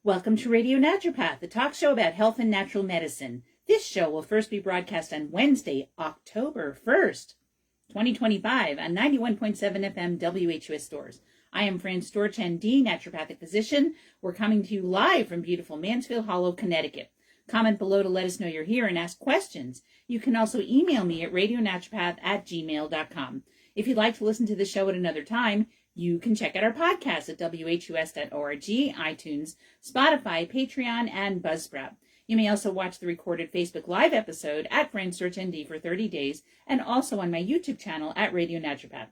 Welcome to Radio Naturopath, the talk show about health and natural medicine. This show will first be broadcast on Wednesday, October 1st, 2025 on 91.7 FM WHUS stores. I am Fran Storch, ND, naturopathic physician. We're coming to you live from beautiful Mansfield Hollow, Connecticut. Comment below to let us know you're here and ask questions. You can also email me at radionaturopath@gmail.com. If you'd like to listen to the show at another time, you can check out our podcast at whus.org, iTunes, Spotify, Patreon, and Buzzsprout. You may also watch the recorded Facebook Live episode at Fran Storch ND for 30 days and also on my YouTube channel at Radio Naturopath.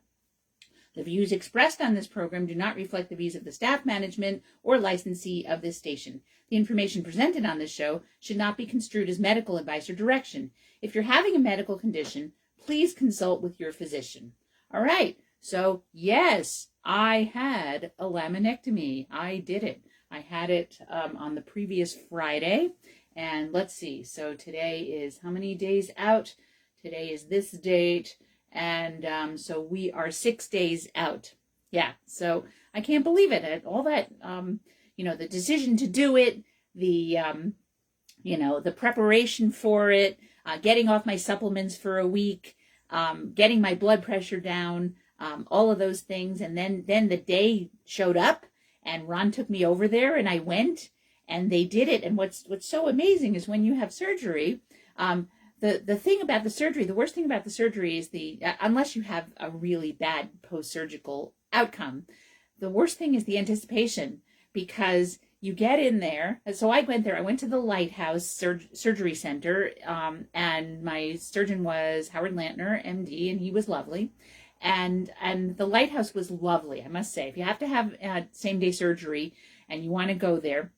The views expressed on this program do not reflect the views of the staff, management, or licensee of this station. The information presented on this show should not be construed as medical advice or direction. If you're having a medical condition, please consult with your physician. All right. So, yes, I had a laminectomy. I did it. I had it on the previous Friday. And let's see. So today is how many days out? Today is this date. And so we are 6 days out. Yeah. So I can't believe it. All that, the decision to do it, the preparation for it, getting off my supplements for a week, getting my blood pressure down, all of those things. And then the day showed up and Ron took me over there and I went and they did it. And what's so amazing is when you have surgery, the thing about the surgery, the worst thing about the surgery is unless you have a really bad post-surgical outcome, the worst thing is the anticipation, because you get in there. So I went there. I went to the Lighthouse Surgery Center, and my surgeon was Howard Lantner, MD, and he was lovely. And the Lighthouse was lovely, I must say. If you have to have same-day surgery and you want to go there,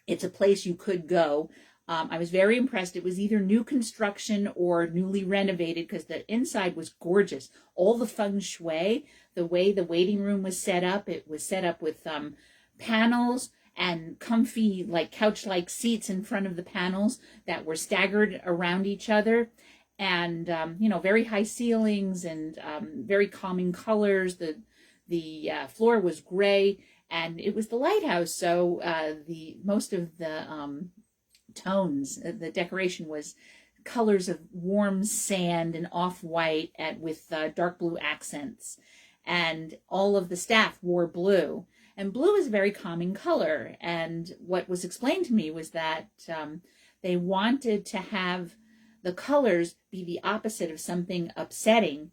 it's a place you could go. I was very impressed. It was either new construction or newly renovated because the inside was gorgeous. All the feng shui, the way the waiting room was set up, it was set up with panels and comfy, like couch-like seats in front of the panels that were staggered around each other. And, very high ceilings and very calming colors. The floor was gray and it was the Lighthouse. So most of the tones, the decoration was colors of warm sand and off-white with dark blue accents. And all of the staff wore blue. And blue is a very calming color. And what was explained to me was that they wanted to have the colors be the opposite of something upsetting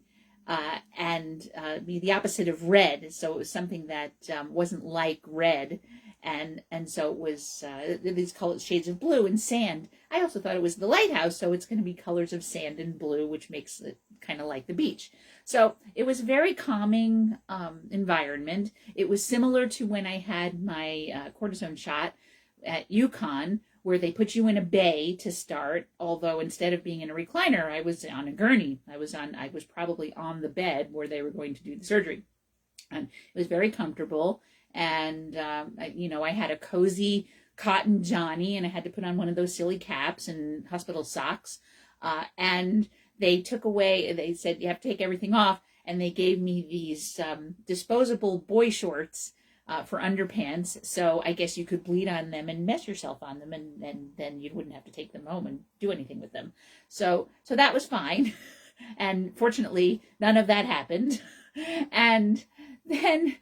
and be the opposite of red. So it was something that wasn't like red. And so it was these colors, shades of blue and sand. I also thought it was the Lighthouse, so it's going to be colors of sand and blue, which makes it kind of like the beach. So it was a very calming environment. It was similar to when I had my cortisone shot at UConn, where they put you in a bay to start, although instead of being in a recliner, I was on a gurney. I was probably on the bed where they were going to do the surgery. And it was very comfortable. And, I had a cozy cotton Johnny, and I had to put on one of those silly caps and hospital socks. And they said, you have to take everything off. And they gave me these disposable boy shorts for underpants, so I guess you could bleed on them and mess yourself on them, and then you wouldn't have to take them home and do anything with them. So that was fine, and fortunately, none of that happened. And then,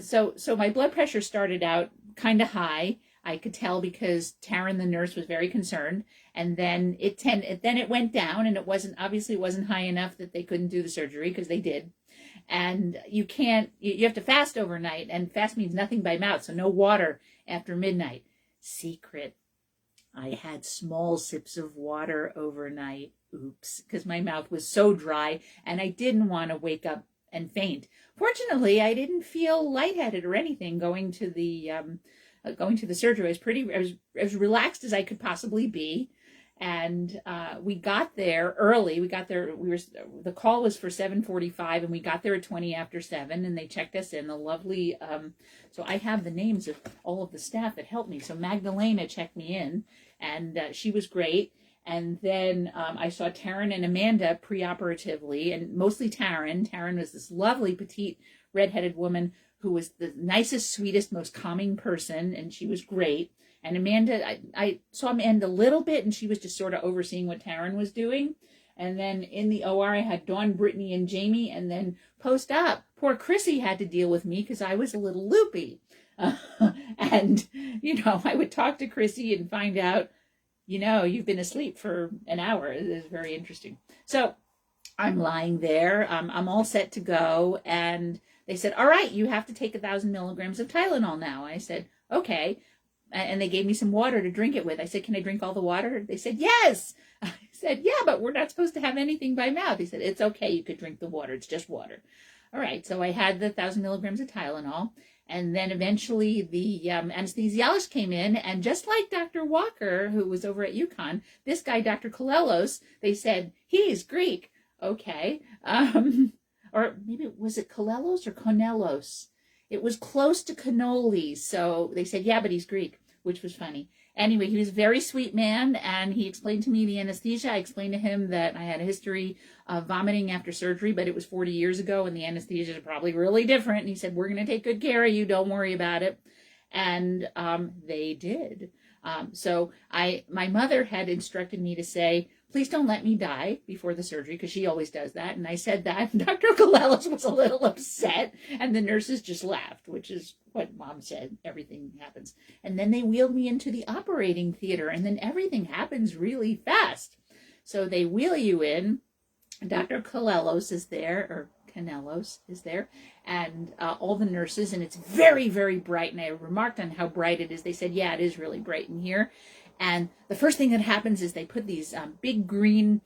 so my blood pressure started out kind of high. I could tell because Taryn, the nurse, was very concerned, and then it went down, and it wasn't high enough that they couldn't do the surgery, because they did. And you have to fast overnight, and fast means nothing by mouth, so no water after midnight. Secret, I had small sips of water overnight. Oops, because my mouth was so dry, and I didn't want to wake up and faint. Fortunately, I didn't feel lightheaded or anything going to the surgery. I was as relaxed as I could possibly be. And we got there early. The call was for 7:45, and we got there at 20 after 7, and they checked us in. The lovely, so I have the names of all of the staff that helped me. So Magdalena checked me in, and she was great. And then I saw Taryn and Amanda preoperatively, and mostly Taryn. Taryn was this lovely, petite, redheaded woman who was the nicest, sweetest, most calming person, and she was great. And Amanda, I saw Amanda a little bit, and she was just sort of overseeing what Taryn was doing. And then in the OR, I had Dawn, Brittany, and Jamie. And then post-op, poor Chrissy had to deal with me because I was a little loopy. And, I would talk to Chrissy and find out, you've been asleep for an hour. It is very interesting. So I'm lying there. I'm all set to go. And they said, all right, you have to take 1,000 milligrams of Tylenol now. I said, okay. And they gave me some water to drink it with. I said, can I drink all the water? They said, yes. I said, yeah, but we're not supposed to have anything by mouth. He said, it's okay. You could drink the water. It's just water. All right. So I had the 1,000 milligrams of Tylenol. And then eventually the anesthesiologist came in, and just like Dr. Walker, who was over at UConn, this guy, Dr. Kolelos, they said, he's Greek. Okay. Or maybe, was it Kolelos or Konelos? It was close to cannoli. So they said, yeah, but he's Greek, which was funny. Anyway, he was a very sweet man, and he explained to me the anesthesia. I explained to him that I had a history of vomiting after surgery, but it was 40 years ago, and the anesthesia is probably really different. And he said, we're going to take good care of you. Don't worry about it. And they did. So my mother had instructed me to say, please don't let me die before the surgery, because she always does that. And I said that, and Dr. Kolelos was a little upset, and the nurses just laughed, which is what Mom said. Everything happens. And then they wheeled me into the operating theater, and then everything happens really fast. So they wheel you in. Dr. Kolelos is there, or Canelos is there, and all the nurses, and it's very, very bright. And I remarked on how bright it is. They said, yeah, it is really bright in here. And the first thing that happens is they put these big green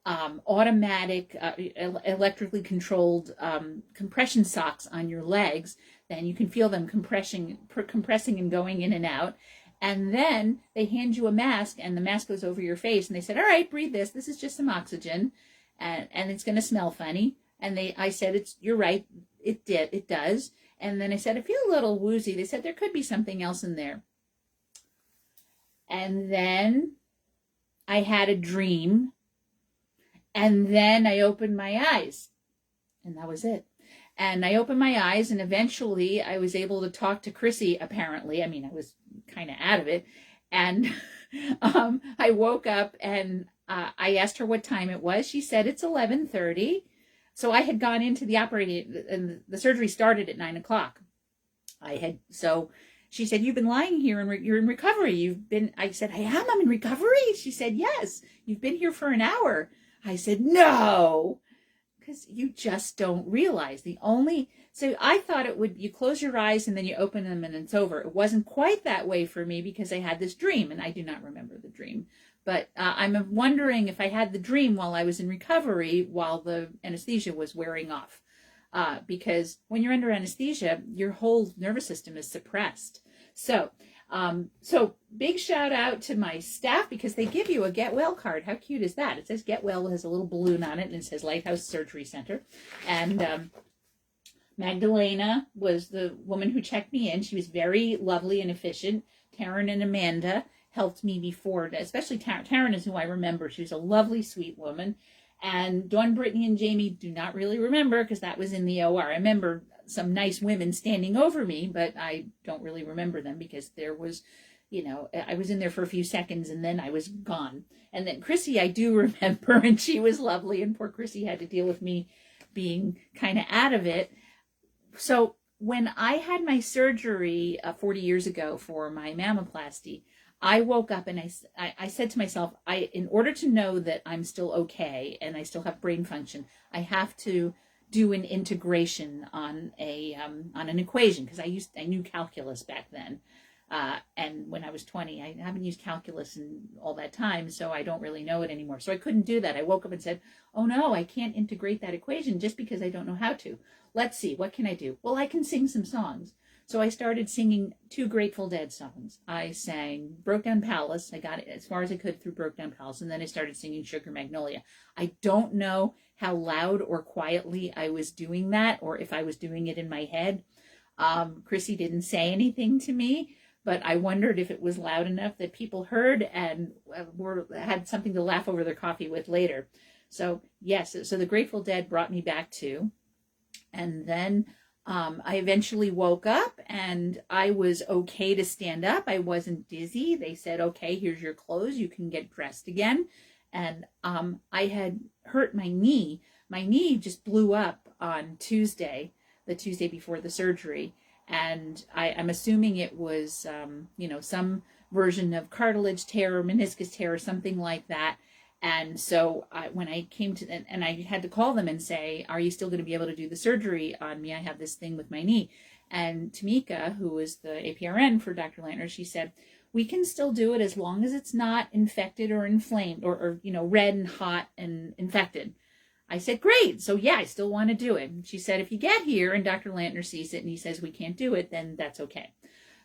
automatic electrically controlled compression socks on your legs. Then you can feel them compressing and going in and out. And then they hand you a mask, and the mask goes over your face. And they said, all right, breathe this. This is just some oxygen, and it's going to smell funny. And I said, you're right. It does. And then I said, I feel a little woozy. They said, there could be something else in there. And then I had a dream, and then I opened my eyes, and that was it. And I opened my eyes, and eventually I was able to talk to Chrissy, apparently. I mean, I was kind of out of it. And I woke up, and I asked her what time it was. She said it's 11:30. So I had gone into the operating, and the surgery started at 9 o'clock. She said, you've been lying here, and you're in recovery. I said, I'm in recovery? She said, yes, you've been here for an hour. I said, no, because you just don't realize. So I thought you close your eyes and then you open them and it's over. It wasn't quite that way for me because I had this dream, and I do not remember the dream. But I'm wondering if I had the dream while I was in recovery, while the anesthesia was wearing off. Because when you're under anesthesia, your whole nervous system is suppressed. So big shout out to my staff, because they give you a Get Well card. How cute is that? It says Get Well, has a little balloon on it, and it says Lighthouse Surgery Center. And Magdalena was the woman who checked me in. She was very lovely and efficient. Taryn and Amanda helped me before, especially Taryn is who I remember. She was a lovely, sweet woman. And Dawn, Brittany, and Jamie do not really remember, because that was in the OR. I remember some nice women standing over me, but I don't really remember them because there was, I was in there for a few seconds and then I was gone. And then Chrissy, I do remember, and she was lovely, and poor Chrissy had to deal with me being kind of out of it. So when I had my surgery 40 years ago for my mammoplasty, I woke up and I said to myself, in order to know that I'm still okay and I still have brain function, I have to do an integration on an equation, because I knew calculus back then. And when I was 20, I haven't used calculus in all that time, so I don't really know it anymore. So I couldn't do that. I woke up and said, oh no, I can't integrate that equation just because I don't know how to. Let's see, what can I do? Well, I can sing some songs. So I started singing 2 Grateful Dead songs. I sang Broke Down Palace. I got it as far as I could through Broke Down Palace. And then I started singing Sugar Magnolia. I don't know how loud or quietly I was doing that, or if I was doing it in my head. Chrissy didn't say anything to me, but I wondered if it was loud enough that people heard and had something to laugh over their coffee with later. So yes, so the Grateful Dead brought me back too. And then I eventually woke up and I was okay to stand up. I wasn't dizzy. They said, okay, here's your clothes. You can get dressed again. And I had hurt my knee. My knee just blew up on Tuesday, the Tuesday before the surgery. And I'm assuming it was, some version of cartilage tear or meniscus tear or something like that. And so when I came to, and I had to call them and say, are you still going to be able to do the surgery on me? I have this thing with my knee. And Tamika, who was the APRN for Dr. Lantner, she said, we can still do it as long as it's not infected or inflamed or red and hot and infected. I said, great. So yeah, I still want to do it. She said, if you get here and Dr. Lantner sees it and he says we can't do it, then that's okay.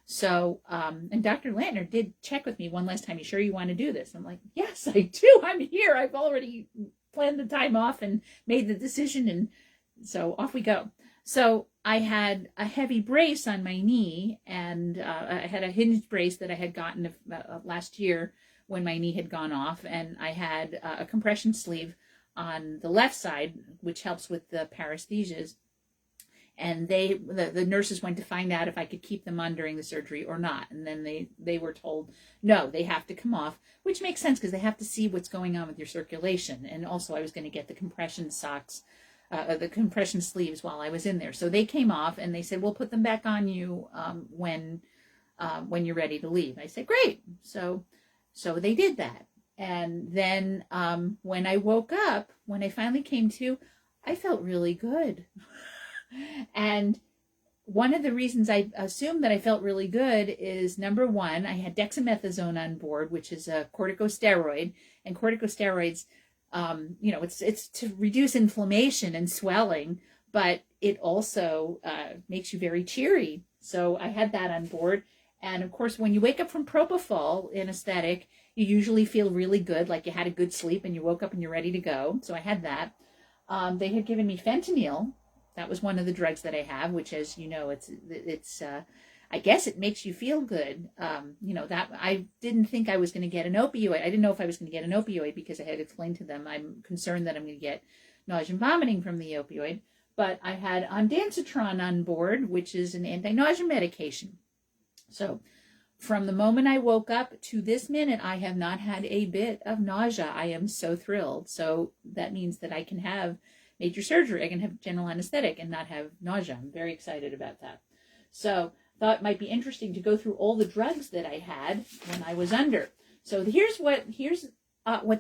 So, and Dr. Lantner did check with me one last time. You sure you want to do this? I'm like, yes, I do. I'm here. I've already planned the time off and made the decision. And so off we go. So I had a heavy brace on my knee, and I had a hinged brace that I had gotten last year when my knee had gone off. And I had a compression sleeve on the left side, which helps with the paresthesias. And the nurses went to find out if I could keep them on during the surgery or not. And then they were told, no, they have to come off, which makes sense because they have to see what's going on with your circulation. And also I was going to get the compression socks, the compression sleeves while I was in there. So they came off and they said, we'll put them back on you when you're ready to leave. I said, great. So they did that. And then when I woke up, when I finally came to, I felt really good. And one of the reasons I assumed that I felt really good is, number one, I had dexamethasone on board, which is a corticosteroid. And corticosteroids, it's to reduce inflammation and swelling, but it also makes you very cheery. So I had that on board. And of course, when you wake up from propofol anesthetic, you usually feel really good, like you had a good sleep and you woke up and you're ready to go. So I had that. They had given me fentanyl. That was one of the drugs that I have, which, as you know, it's I guess it makes you feel good. That I didn't think I was going to get an opioid. I didn't know if I was going to get an opioid because I had explained to them I'm concerned that I'm going to get nausea and vomiting from the opioid. But I had ondansetron on board, which is an anti-nausea medication. So from the moment I woke up to this minute, I have not had a bit of nausea. I am so thrilled. So that means that I can have major surgery. I can have general anesthetic and not have nausea. I'm very excited about that. So thought it might be interesting to go through all the drugs that I had when I was under. So here's what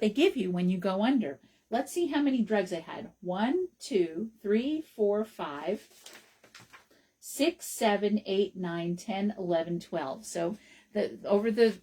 they give you when you go under. Let's see how many drugs I had. 1, 2, 3, 4, 5, 6, 7, 8, 9, 10, 11, 12. So over the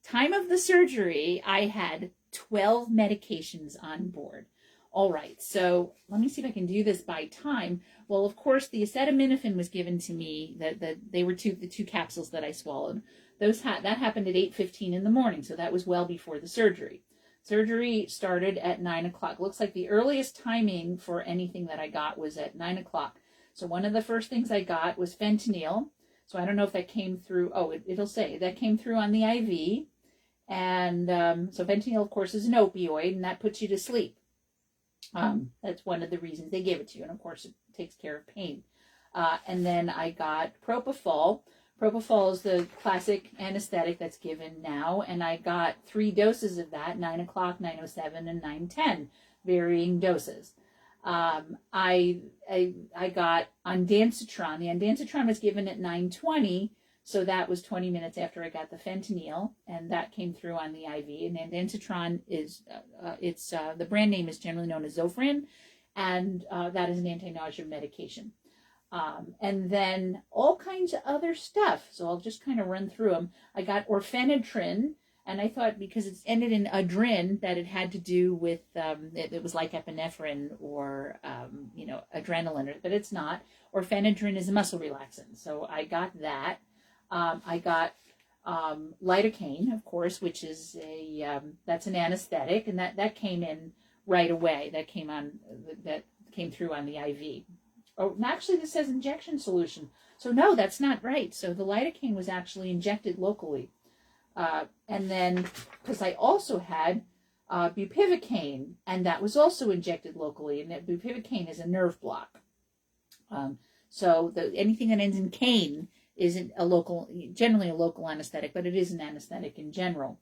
time of the surgery, I had 12 medications on board. All right, so let me see if I can do this by time. Well, of course, the acetaminophen was given to me. They were the two capsules that I swallowed. That happened at 8:15 in the morning, so that was well before the surgery. Surgery started at 9 o'clock. Looks like the earliest timing for anything that I got was at 9 o'clock. So one of the first things I got was fentanyl. So I don't know if that came through. Oh, it'll say that came through on the IV. And so fentanyl, of course, is an opioid, and that puts you to sleep. That's one of the reasons they give it to you. And of course, it takes care of pain. And then I got propofol. Propofol is the classic anesthetic that's given now. And I got 3 doses of that, 9 o'clock, 9:07, and 9:10, varying doses. I got ondansetron. The ondansetron was given at 9:20. So that was 20 minutes after I got the fentanyl, and that came through on the IV. And ondansetron is, the brand name is generally known as Zofran, and that is an anti-nausea medication. And then all kinds of other stuff. So I'll just kind of run through them. I got orphanetrin, and I thought because it's ended in adrin that it had to do with, it was like epinephrine or, adrenaline, but it's not. Orphanetrin is a muscle relaxant. So I got that. I got lidocaine, of course, which is that's an anesthetic, and that came in right away. That came through on the IV. Oh, actually, this says injection solution. So no, that's not right. So the lidocaine was actually injected locally, and then because I also had bupivacaine, and that was also injected locally, and that bupivacaine is a nerve block. So anything that ends in cane isn't generally a local anesthetic, but it is an anesthetic in general.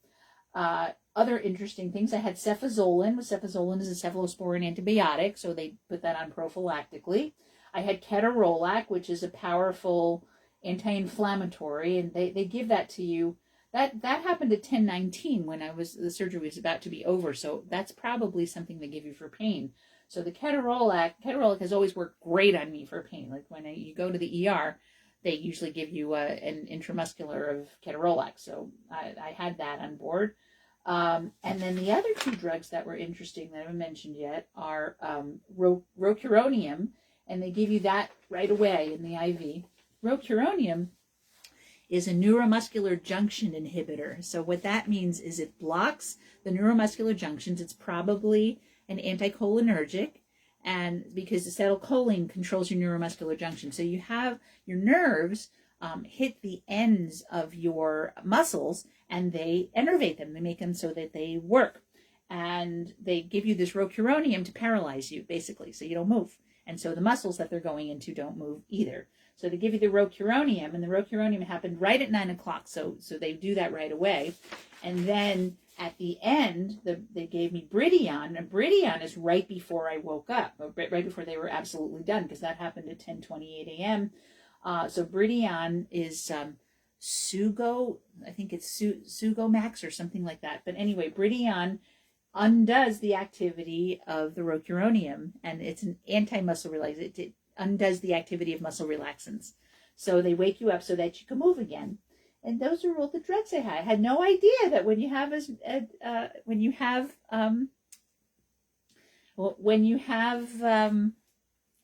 Other interesting things, I had cefazolin. Cefazolin is a cephalosporin antibiotic, so they put that on prophylactically. I had ketorolac, which is a powerful anti-inflammatory, and they give that to you. That happened at 10:19 when the surgery was about to be over, so that's probably something they give you for pain. So the ketorolac has always worked great on me for pain. Like when you go to the ER, they usually give you an intramuscular of ketorolac, so I had that on board. And then the other two drugs that were interesting that I haven't mentioned yet are rocuronium, and they give you that right away in the IV. Rocuronium is a neuromuscular junction inhibitor. So what that means is it blocks the neuromuscular junctions. It's probably an anticholinergic, and because acetylcholine controls your neuromuscular junction. So you have your nerves hit the ends of your muscles, and they innervate them. They make them so that they work. And they give you this rocuronium to paralyze you, basically, so you don't move. And so the muscles that they're going into don't move either. So they give you the rocuronium, and the rocuronium happened right at 9 o'clock. So they do that right away. And then at the end, they gave me Bridion, and Bridion is right before I woke up, right before they were absolutely done, because that happened at 10:28 a.m. So Bridion is Sugo, I think it's Sugomax or something like that. But anyway, Bridion undoes the activity of the rocuronium, and it's an anti-muscle relaxant. It undoes the activity of muscle relaxants. So they wake you up so that you can move again. And those are all the drugs I had. I had no idea that when you have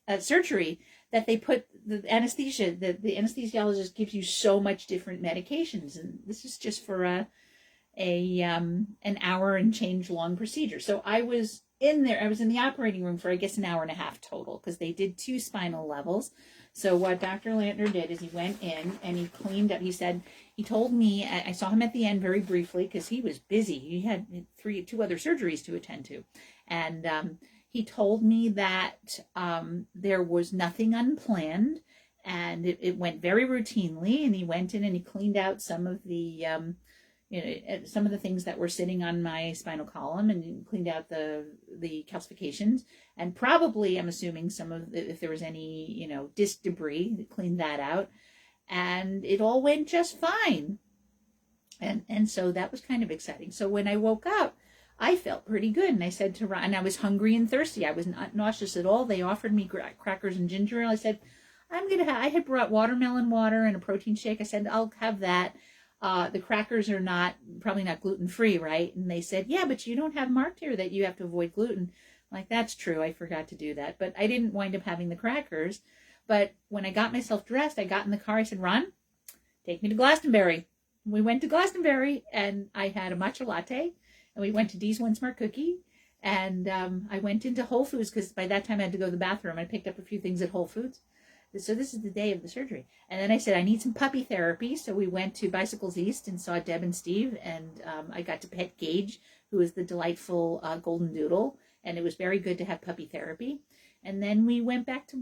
a surgery, that they put the anesthesia, the anesthesiologist gives you so much different medications, and this is just for an hour and change long procedure. So I was in the operating room for, I guess, an hour and a half total, because they did 2 spinal levels. So what Dr. Lantner did is he went in and he cleaned up. He told me, I saw him at the end very briefly because he was busy. He had 2 other surgeries to attend to. And he told me that there was nothing unplanned, and it went very routinely. And he went in and he cleaned out some of the some of the things that were sitting on my spinal column, and cleaned out the calcifications, and probably, I'm assuming, if there was any, disc debris, cleaned that out, and it all went just fine. And so that was kind of exciting. So when I woke up, I felt pretty good, and I said to Ron, and I was hungry and thirsty. I was not nauseous at all. They offered me crackers and ginger ale. I said, I had brought watermelon water and a protein shake. I said, I'll have that. The crackers are probably not gluten-free, right? And they said, yeah, but you don't have marked here that you have to avoid gluten. I'm like, that's true. I forgot to do that. But I didn't wind up having the crackers. But when I got myself dressed, I got in the car. I said, Ron, take me to Glastonbury. We went to Glastonbury, and I had a matcha latte, and we went to Dee's One Smart Cookie. And I went into Whole Foods, because by that time I had to go to the bathroom. I picked up a few things at Whole Foods. So this is the day of the surgery. And then I said, I need some puppy therapy. So we went to Bicycles East and saw Deb and Steve. And I got to pet Gage, who is the delightful golden doodle. And it was very good to have puppy therapy. And then we went back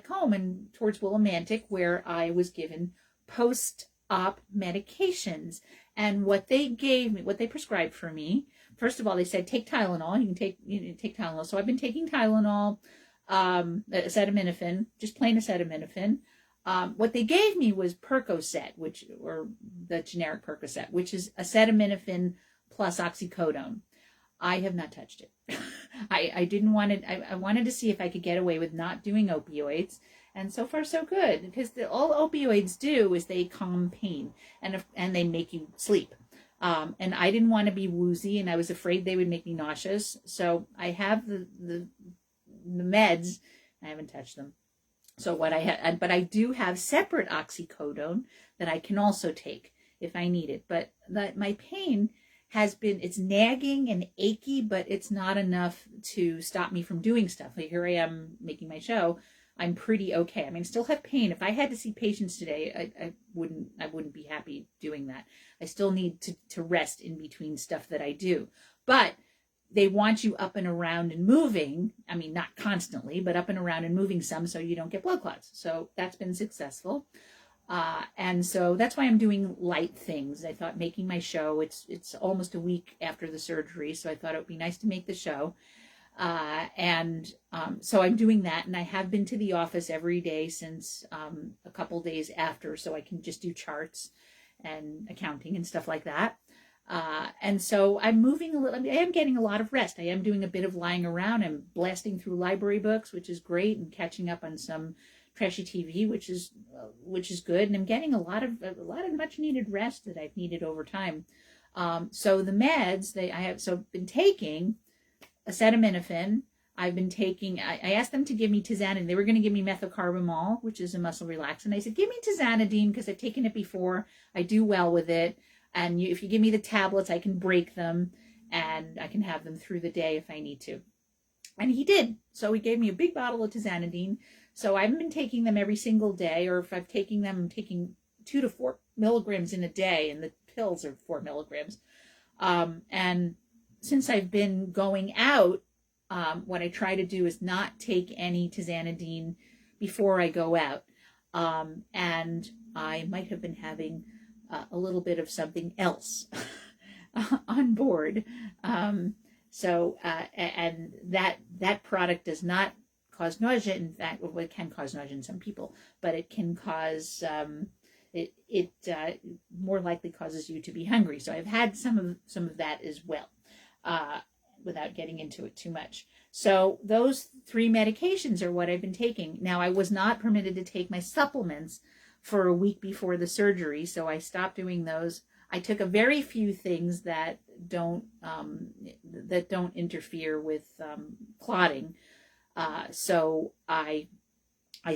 home and towards Willimantic, where I was given post-op medications. And what they prescribed for me, first of all, they said, take Tylenol. You can take Tylenol. So I've been taking Tylenol, acetaminophen, just plain acetaminophen. What they gave me was Percocet, or the generic Percocet, which is acetaminophen plus oxycodone. I have not touched it. I didn't want it. I wanted to see if I could get away with not doing opioids. And so far, so good, because all opioids do is they calm pain and they make you sleep. And I didn't want to be woozy, and I was afraid they would make me nauseous. So I have the meds. I haven't touched them. So what I had, but I do have separate oxycodone that I can also take if I need it. But my pain it's nagging and achy, but it's not enough to stop me from doing stuff. Like here I am making my show. I'm pretty okay. I mean, I still have pain. If I had to see patients today, I wouldn't be happy doing that. I still need to rest in between stuff that I do. But they want you up and around and moving. I mean, not constantly, but up and around and moving some so you don't get blood clots. So that's been successful. And so that's why I'm doing light things. I thought making my show, it's almost a week after the surgery, so I thought it would be nice to make the show. So I'm doing that, and I have been to the office every day since a couple days after, so I can just do charts and accounting and stuff like that. And so I'm moving a little. I am getting a lot of rest. I am doing a bit of lying around. I'm blasting through library books, which is great, and catching up on some trashy TV, which is good. And I'm getting a lot of much needed rest that I've needed over time. So the meds I have been taking acetaminophen. I've been taking. I asked them to give me tizanidine. They were going to give me methocarbamol, which is a muscle relaxant. I said, give me tizanidine because I've taken it before. I do well with it. And if you give me the tablets, I can break them and I can have them through the day if I need to. And he did. So he gave me a big bottle of tizanidine. So I haven't been taking them every single day, or if I'm taking them, I'm taking 2 to 4 milligrams in a day, and the pills are 4 milligrams. And since I've been going out, what I try to do is not take any tizanidine before I go out. And I might have been having a little bit of something else on board. And that product does not cause nausea. In fact, well, it can cause nausea in some people, but it can cause, it more likely causes you to be hungry. So I've had some of that as well, without getting into it too much. So those 3 medications are what I've been taking. Now, I was not permitted to take my supplements for a week before the surgery, so I stopped doing those. I took a very few things that don't interfere with clotting. So I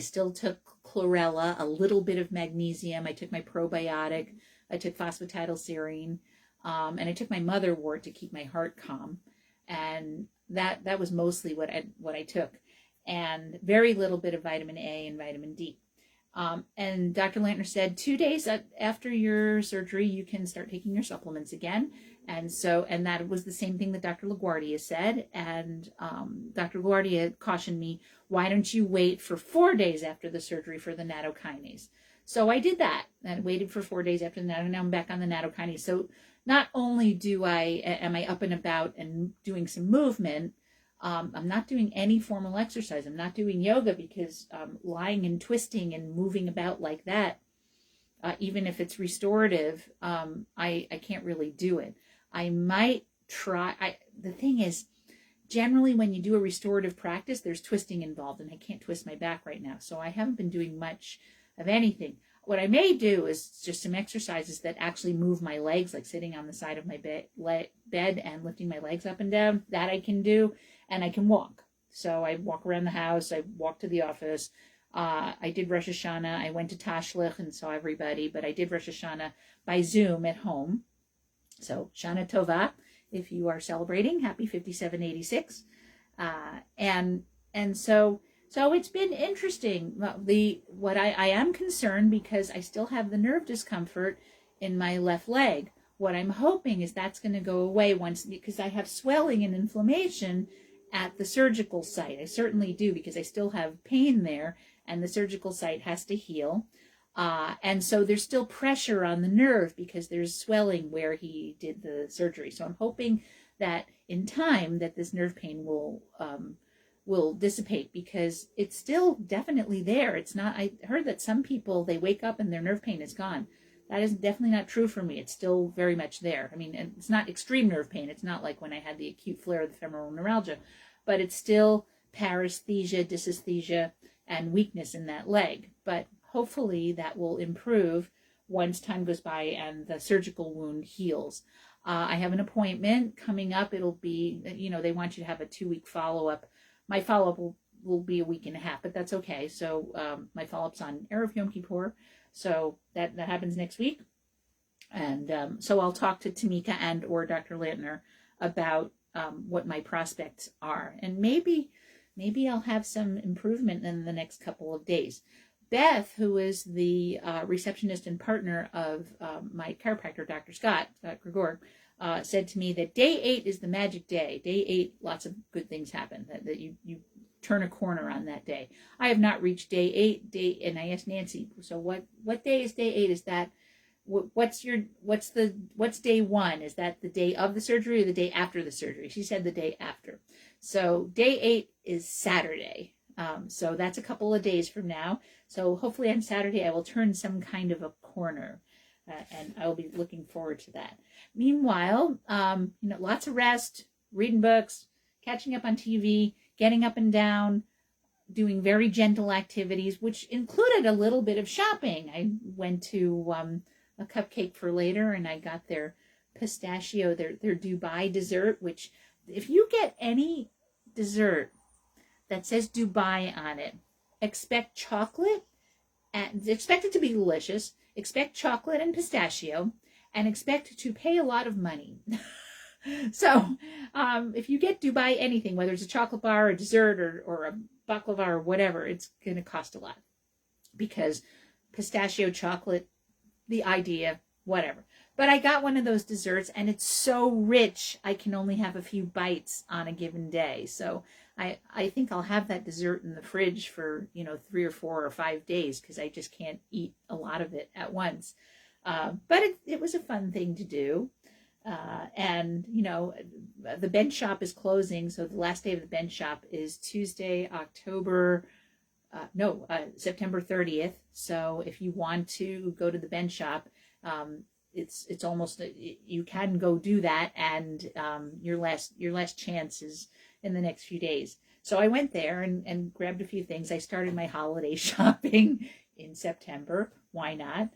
still took chlorella, a little bit of magnesium. I took my probiotic. I took phosphatidylserine, and I took my motherwort to keep my heart calm. And that was mostly what I took, and very little bit of vitamin A and vitamin D. And Dr. Lantner said 2 days after your surgery, you can start taking your supplements again. And that was the same thing that Dr. LaGuardia said. And Dr. LaGuardia cautioned me, why don't you wait for 4 days after the surgery for the nattokinase? So I did that. I waited for 4 days after the natto. Now I'm back on the nattokinase. So not only am I up and about and doing some movement, I'm not doing any formal exercise. I'm not doing yoga because lying and twisting and moving about like that, even if it's restorative, I can't really do it. I might try. The thing is, generally when you do a restorative practice, there's twisting involved, and I can't twist my back right now. So I haven't been doing much of anything. What I may do is just some exercises that actually move my legs, like sitting on the side of my bed and lifting my legs up and down. That I can do. And I can walk. So I walk around the house. I walk to the office. I did Rosh Hashanah. I went to Tashlich and saw everybody. But I did Rosh Hashanah by Zoom at home. So Shana Tova, if you are celebrating, happy 5786. And so it's been interesting. What I am concerned because I still have the nerve discomfort in my left leg. What I'm hoping is that's going to go away because I have swelling and inflammation at the surgical site. I certainly do, because I still have pain there, and the surgical site has to heal. And so there's still pressure on the nerve because there's swelling where he did the surgery. So I'm hoping that in time that this nerve pain will dissipate, because it's still definitely there. It's not. I heard that some people, they wake up and their nerve pain is gone. That is definitely not true for me. It's still very much there. I mean, and it's not extreme nerve pain. It's not like when I had the acute flare of the femoral neuralgia, but it's still paresthesia, dysesthesia, and weakness in that leg. But hopefully that will improve once time goes by and the surgical wound heals. I have an appointment coming up. It'll be, they want you to have a 2-week follow-up. My follow-up will be a week and a half, but that's okay. So my follow-up's on Erev Yom Kippur. So that happens next week. And so I'll talk to Tamika and or Dr. Lantner about what my prospects are. And maybe I'll have some improvement in the next couple of days. Beth, who is the receptionist and partner of my chiropractor, Dr. Scott Gregor, said to me that day 8 is the magic day. Day 8, lots of good things happen, that you turn a corner on that day. I have not reached day 8, and I asked Nancy, so what day is day 8? Is that, what's day 1? Is that the day of the surgery or the day after the surgery? She said the day after. So day 8 is Saturday. So that's a couple of days from now. So hopefully on Saturday I will turn some kind of a corner, and I will be looking forward to that. Meanwhile, lots of rest, reading books, catching up on TV, getting up and down, doing very gentle activities, which included a little bit of shopping. I went to a Cupcake for Later, and I got their pistachio, their Dubai dessert, which if you get any dessert that says Dubai on it, expect chocolate, and expect it to be delicious, expect chocolate and pistachio, and expect to pay a lot of money. So if you get Dubai anything, whether it's a chocolate bar, a dessert, or a baklava or whatever, it's going to cost a lot, because pistachio, chocolate, the idea, whatever. But I got one of those desserts, and it's so rich, I can only have a few bites on a given day. So I think I'll have that dessert in the fridge for, 3 or 4 or 5 days, because I just can't eat a lot of it at once. But it was a fun thing to do. And, the bench shop is closing. So the last day of the bench shop is Tuesday, September 30th. So if you want to go to the bench shop, it's almost, you can go do that. And, your last chance is in the next few days. So I went there and grabbed a few things. I started my holiday shopping in September. Why not?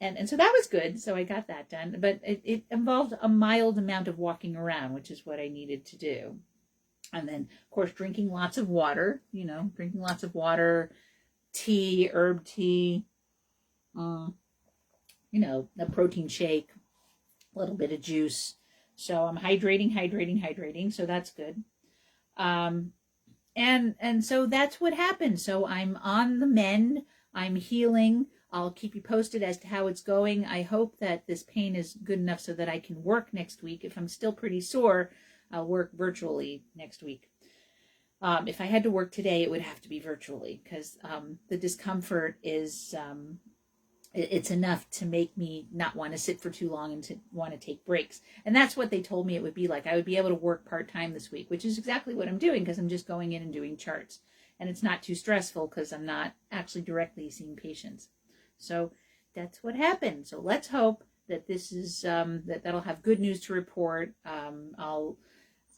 And so that was good. So I got that done. But it involved a mild amount of walking around, which is what I needed to do. And then, of course, drinking lots of water, tea, herb tea, a protein shake, a little bit of juice. So I'm hydrating. So that's good. And so that's what happened. So I'm on the mend. I'm healing. I'll keep you posted as to how it's going. I hope that this pain is good enough so that I can work next week. If I'm still pretty sore, I'll work virtually next week. If I had to work today, it would have to be virtually, because the discomfort is, it's enough to make me not want to sit for too long and to want to take breaks. And that's what they told me it would be like. I would be able to work part-time this week, which is exactly what I'm doing, because I'm just going in and doing charts. And it's not too stressful because I'm not actually directly seeing patients. So that's what happened. So let's hope that this is, that'll have good news to report. I'm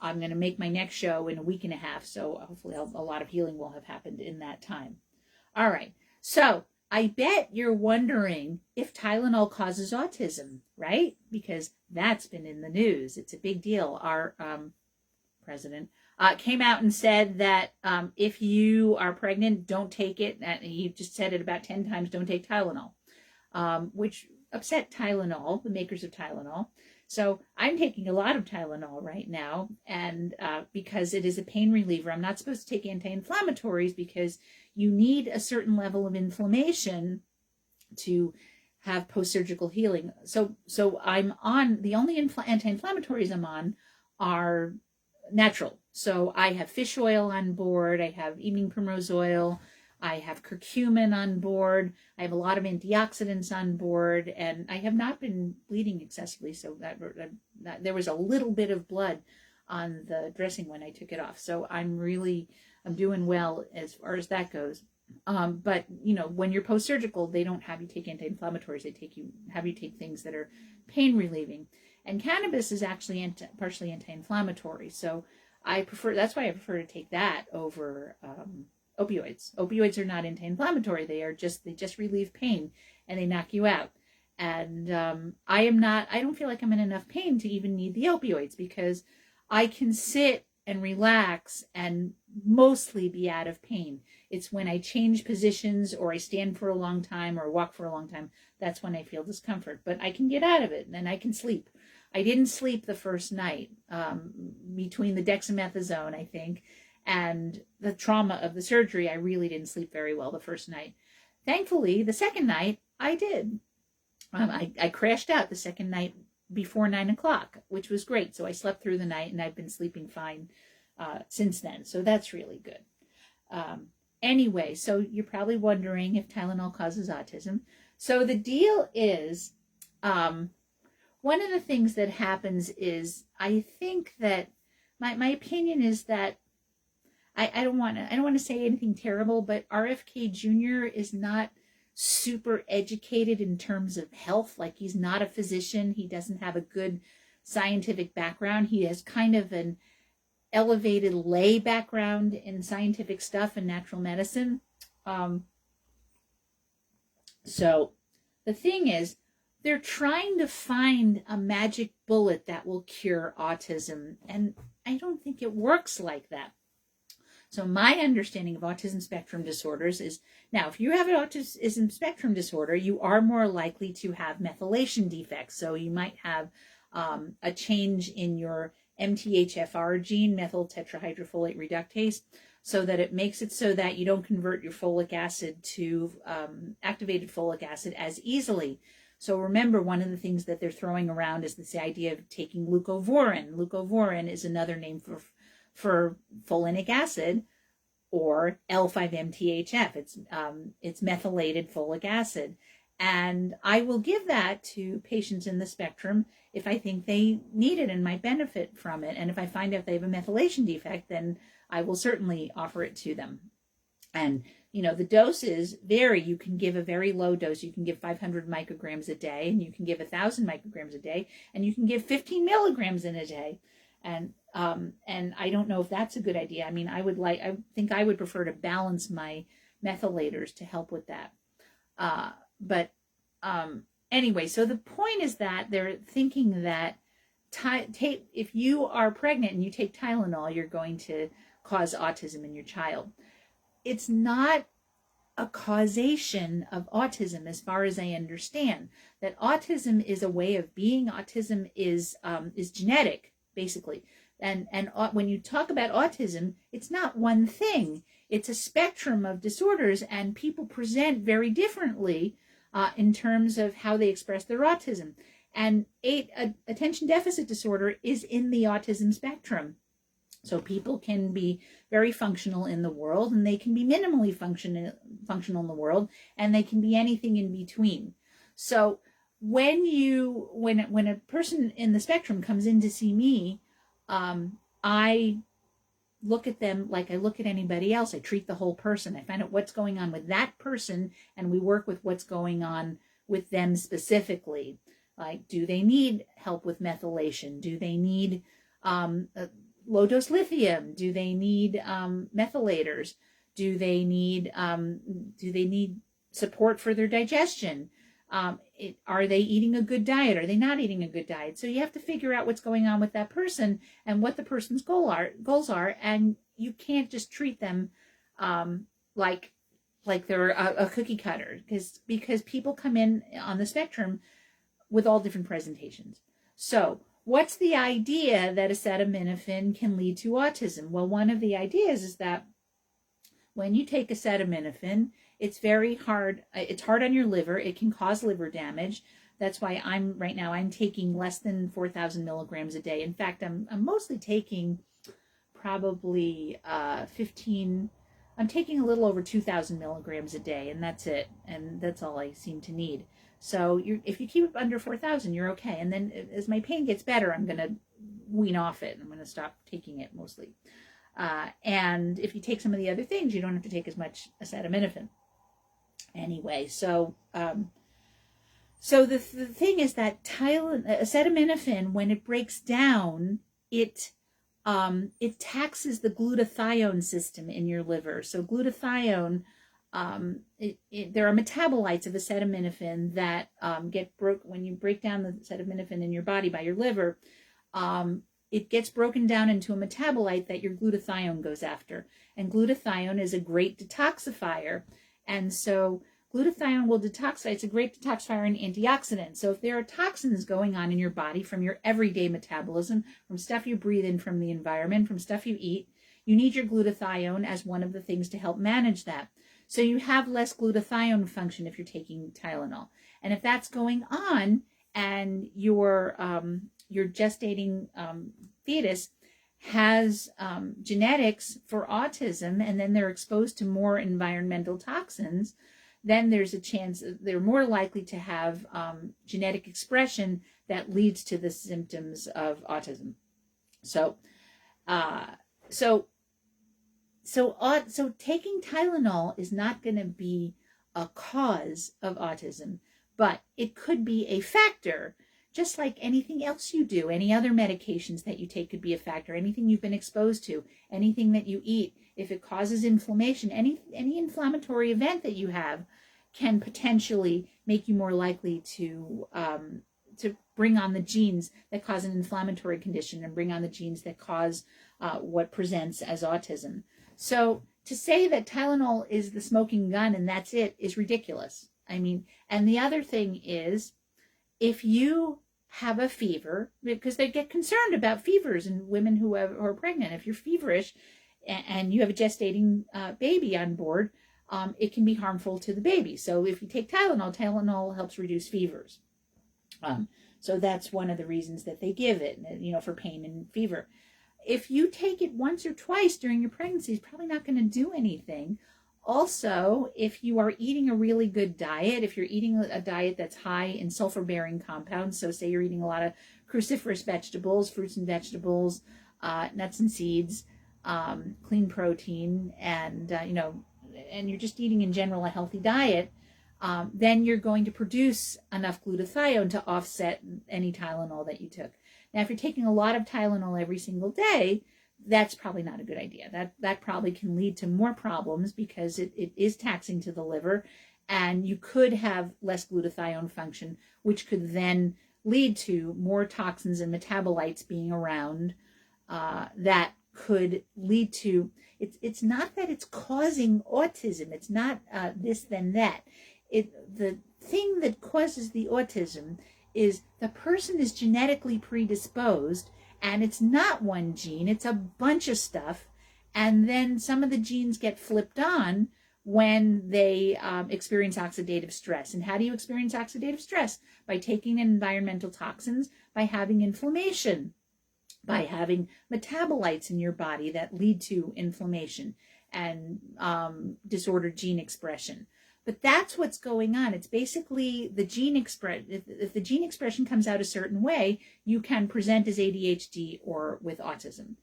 going to make my next show in a week and a half. So hopefully a lot of healing will have happened in that time. All right. So I bet you're wondering if Tylenol causes autism, right? Because that's been in the news. It's a big deal. Our president came out and said that if you are pregnant, don't take it. He just said it about 10 times, don't take Tylenol, which upset Tylenol, the makers of Tylenol. So I'm taking a lot of Tylenol right now, and because it is a pain reliever. I'm not supposed to take anti-inflammatories because you need a certain level of inflammation to have post-surgical healing. So I'm on, the only anti-inflammatories I'm on are natural. So I have fish oil on board. I have evening primrose oil. I have curcumin on board. I have a lot of antioxidants on board, and I have not been bleeding excessively. So that there was a little bit of blood on the dressing when I took it off. So I'm doing well as far as that goes. But when you're post-surgical, they don't have you take anti-inflammatories. They have you take things that are pain relieving. And cannabis is actually partially anti-inflammatory. So that's why I prefer to take that over opioids. Opioids are not anti-inflammatory. They just relieve pain and they knock you out. And I don't feel like I'm in enough pain to even need the opioids, because I can sit and relax and mostly be out of pain. It's when I change positions or I stand for a long time or walk for a long time, that's when I feel discomfort. But I can get out of it and I can sleep. I didn't sleep the first night between the dexamethasone, I think, and the trauma of the surgery, I really didn't sleep very well the first night. Thankfully, the second night, I did. I crashed out the second night before 9 o'clock, which was great. So I slept through the night, and I've been sleeping fine since then. So that's really good. Anyway, so you're probably wondering if Tylenol causes autism. So the deal is, one of the things that happens is, I think that my opinion is that I don't want to say anything terrible, but RFK Jr. is not super educated in terms of health. Like, he's not a physician. He doesn't have a good scientific background. He has kind of an elevated lay background in scientific stuff and natural medicine. So the thing is, they're trying to find a magic bullet that will cure autism, and I don't think it works like that. So my understanding of autism spectrum disorders is, now, if you have an autism spectrum disorder, you are more likely to have methylation defects. So you might have a change in your MTHFR gene, methyl tetrahydrofolate reductase, so that it makes it so that you don't convert your folic acid to activated folic acid as easily. So remember, one of the things that they're throwing around is this idea of taking leucovorin. Leucovorin is another name for folinic acid, or L5-MTHF. It's methylated folic acid. And I will give that to patients in the spectrum if I think they need it and might benefit from it. And if I find out they have a methylation defect, then I will certainly offer it to them. And, you know, the doses vary. You can give a very low dose. You can give 500 micrograms a day, and you can give 1,000 micrograms a day, and you can give 15 milligrams in a day. And I don't know if that's a good idea. I mean, I think I would prefer to balance my methylators to help with that. Anyway, so the point is that they're thinking that if you are pregnant and you take Tylenol, you're going to cause autism in your child. It's not a causation of autism, as far as I understand. That autism is a way of being. Autism is genetic, basically. And when you talk about autism, it's not one thing. It's a spectrum of disorders, and people present very differently in terms of how they express their autism. And attention deficit disorder is in the autism spectrum. So people can be very functional in the world, and they can be minimally functional in the world, and they can be anything in between. So when a person in the spectrum comes in to see me, I look at them like I look at anybody else. I treat the whole person. I find out what's going on with that person, and we work with what's going on with them specifically. Like, do they need help with methylation? Do they need low-dose lithium? Do they need methylators? Do they need support for their digestion? Are they eating a good diet? Are they not eating a good diet? So you have to figure out what's going on with that person and what the person's goals are, and you can't just treat them like they're a cookie cutter, because people come in on the spectrum with all different presentations. So what's the idea that acetaminophen can lead to autism? Well, one of the ideas is that when you take acetaminophen, it's very hard. It's hard on your liver. It can cause liver damage. That's why I'm taking less than 4,000 milligrams a day. In fact, I'm mostly taking probably 15. I'm taking a little over 2,000 milligrams a day, and that's it. And that's all I seem to need. So if you keep it under 4,000, you're okay. And then as my pain gets better, I'm going to wean off it. I'm going to stop taking it mostly. And if you take some of the other things, you don't have to take as much acetaminophen. Anyway, so the thing is that acetaminophen, when it breaks down, it taxes the glutathione system in your liver. So glutathione, there are metabolites of acetaminophen that get broken when you break down the acetaminophen in your body by your liver. It gets broken down into a metabolite that your glutathione goes after. And glutathione is a great detoxifier. And so glutathione will detoxify. It's a great detoxifier and antioxidant. So if there are toxins going on in your body from your everyday metabolism, from stuff you breathe in from the environment, from stuff you eat, you need your glutathione as one of the things to help manage that. So you have less glutathione function if you're taking Tylenol. And if that's going on and your gestating fetus has genetics for autism, and then they're exposed to more environmental toxins, then there's a chance they're more likely to have genetic expression that leads to the symptoms of autism. So taking Tylenol is not going to be a cause of autism, but it could be a factor, just like anything else you do. Any other medications that you take could be a factor. Anything you've been exposed to, anything that you eat, if it causes inflammation, any inflammatory event that you have can potentially make you more likely to bring on the genes that cause an inflammatory condition and bring on the genes that cause what presents as autism. So to say that Tylenol is the smoking gun and that's it is ridiculous. I mean, and the other thing is, if you have a fever, because they get concerned about fevers in women who are pregnant, if you're feverish and you have a gestating baby on board, it can be harmful to the baby. So if you take Tylenol, Tylenol helps reduce fevers. So that's one of the reasons that they give it, for pain and fever. If you take it once or twice during your pregnancy, it's probably not going to do anything. Also, if you are eating a really good diet, if you're eating a diet that's high in sulfur-bearing compounds, so say you're eating a lot of cruciferous vegetables, fruits and vegetables, nuts and seeds, clean protein, and and you're just eating in general a healthy diet, then you're going to produce enough glutathione to offset any Tylenol that you took. Now, if you're taking a lot of Tylenol every single day, that's probably not a good idea. That probably can lead to more problems because it is taxing to the liver, and you could have less glutathione function, which could then lead to more toxins and metabolites being around that could lead to, it's not that it's causing autism. It's not this then that. The thing that causes the autism is the person is genetically predisposed, and it's not one gene, it's a bunch of stuff, and then some of the genes get flipped on when they experience oxidative stress. And how do you experience oxidative stress? By taking in environmental toxins, by having inflammation, by having metabolites in your body that lead to inflammation and disordered gene expression. But that's what's going on. It's basically the gene expression. If the gene expression comes out a certain way, you can present as ADHD or with autism.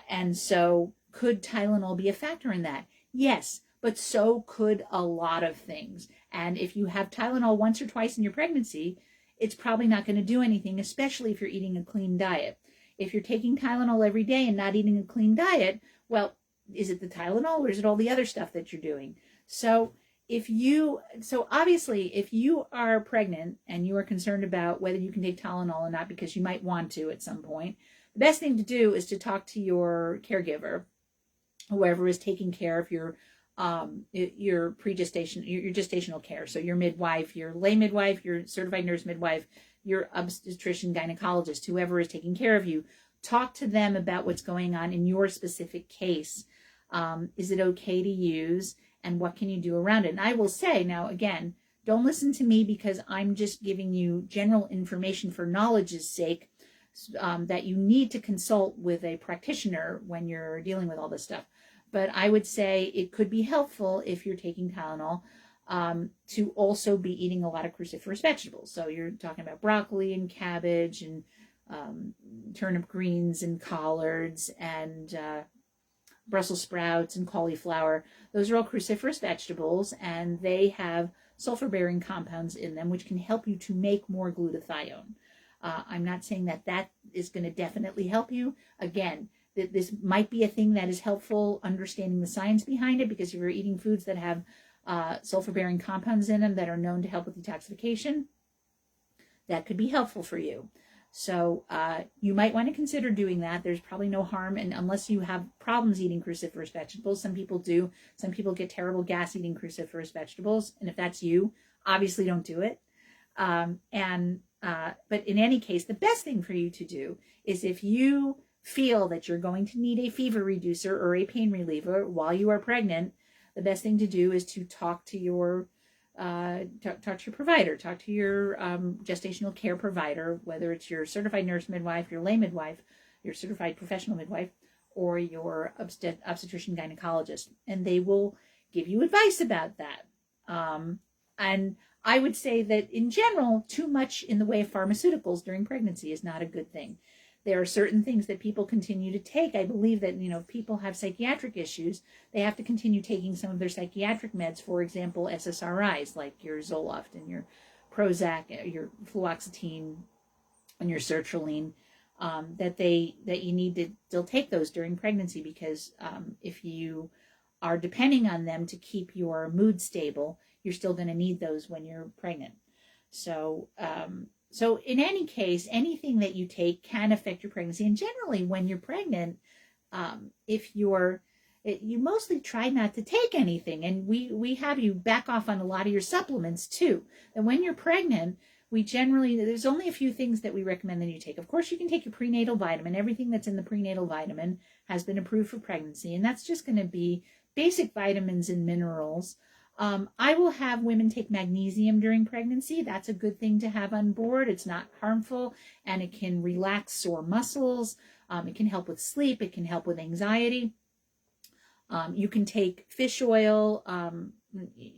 And so could Tylenol be a factor in that? Yes, but so could a lot of things. And if you have Tylenol once or twice in your pregnancy, it's probably not going to do anything, especially if you're eating a clean diet. If you're taking Tylenol every day and not eating a clean diet, well, is it the Tylenol or is it all the other stuff that you're doing? So obviously, if you are pregnant and you are concerned about whether you can take Tylenol or not, because you might want to at some point, the best thing to do is to talk to your caregiver, whoever is taking care of your gestational care. So your midwife, your lay midwife, your certified nurse midwife, your obstetrician, gynecologist, whoever is taking care of you. Talk to them about what's going on in your specific case. Is it okay to use? And what can you do around it? And I will say, now again, don't listen to me because I'm just giving you general information for knowledge's sake, that you need to consult with a practitioner when you're dealing with all this stuff. But I would say it could be helpful if you're taking Tylenol to also be eating a lot of cruciferous vegetables. So you're talking about broccoli and cabbage and turnip greens and collards and Brussels sprouts and cauliflower. Those are all cruciferous vegetables, and they have sulfur-bearing compounds in them, which can help you to make more glutathione. I'm not saying that is going to definitely help you. Again, this might be a thing that is helpful, understanding the science behind it, because if you're eating foods that have sulfur-bearing compounds in them that are known to help with detoxification, that could be helpful for you. So you might want to consider doing that. There's probably no harm, and unless you have problems eating cruciferous vegetables. Some people do. Some people get terrible gas eating cruciferous vegetables, and if that's you, obviously don't do it. But in any case, the best thing for you to do is, if you feel that you're going to need a fever reducer or a pain reliever while you are pregnant, the best thing to do is to talk to your provider, talk to your gestational care provider, whether it's your certified nurse midwife, your lay midwife, your certified professional midwife, or your obstetrician gynecologist, and they will give you advice about that. And I would say that in general, too much in the way of pharmaceuticals during pregnancy is not a good thing. There are certain things that people continue to take. I believe that, if people have psychiatric issues, they have to continue taking some of their psychiatric meds, for example, SSRIs, like your Zoloft and your Prozac, your fluoxetine and your sertraline, that you need to still take those during pregnancy, because if you are depending on them to keep your mood stable, you're still going to need those when you're pregnant. So in any case, anything that you take can affect your pregnancy. And generally, when you're pregnant, you mostly try not to take anything. And we have you back off on a lot of your supplements too. And when you're pregnant, there's only a few things that we recommend that you take. Of course, you can take your prenatal vitamin. Everything that's in the prenatal vitamin has been approved for pregnancy. And that's just going to be basic vitamins and minerals. I will have women take magnesium during pregnancy. That's a good thing to have on board. It's not harmful, and it can relax sore muscles. It can help with sleep. It can help with anxiety. You can take fish oil.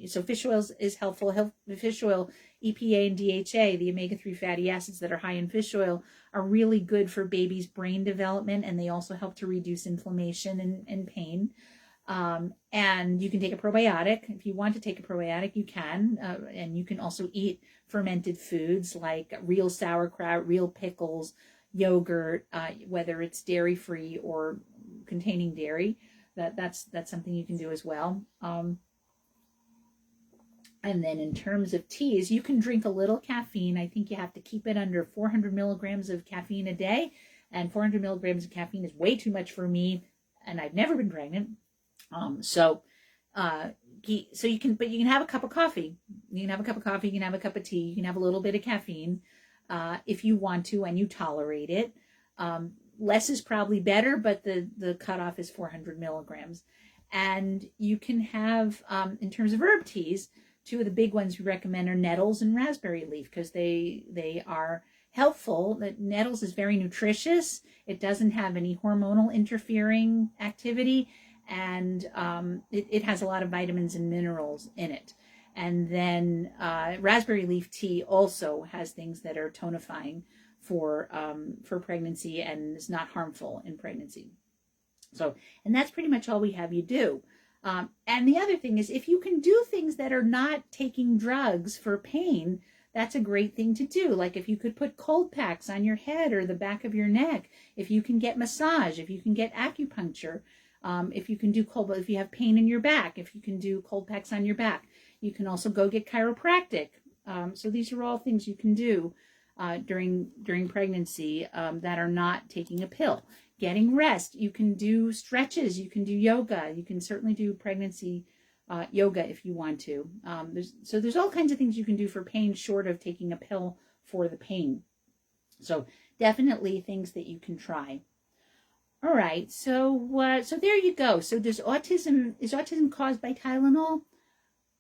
So fish oil is helpful. Fish oil, EPA and DHA, the omega-3 fatty acids that are high in fish oil, are really good for babies' brain development, and they also help to reduce inflammation and pain. And you can take a probiotic. If you want to take a probiotic, you can. And you can also eat fermented foods like real sauerkraut, real pickles, yogurt, whether it's dairy-free or containing dairy. That's something you can do as well. And then in terms of teas, you can drink a little caffeine. I think you have to keep it under 400 milligrams of caffeine a day. And 400 milligrams of caffeine is way too much for me. And I've never been pregnant. So you can have a cup of coffee. You can have a cup of coffee. You can have a cup of tea. You can have a little bit of caffeine, if you want to, and you tolerate it. Less is probably better, but the cutoff is 400 milligrams. And you can have, in terms of herb teas, two of the big ones we recommend are nettles and raspberry leaf, because they are helpful. Nettles is very nutritious. It doesn't have any hormonal interfering activity. And it has a lot of vitamins and minerals in it. And then raspberry leaf tea also has things that are tonifying for pregnancy and is not harmful in pregnancy. So, and that's pretty much all we have you do. And the other thing is, if you can do things that are not taking drugs for pain, that's a great thing to do. Like if you could put cold packs on your head or the back of your neck, if you can get massage, if you can get acupuncture, if you can do if you have pain in your back, if you can do cold packs on your back. You can also go get chiropractic. So these are all things you can do during pregnancy that are not taking a pill. Getting rest. You can do stretches. You can do yoga. You can certainly do pregnancy yoga if you want to. There's all kinds of things you can do for pain short of taking a pill for the pain. So definitely things that you can try. All right, so there you go. So is autism caused by Tylenol?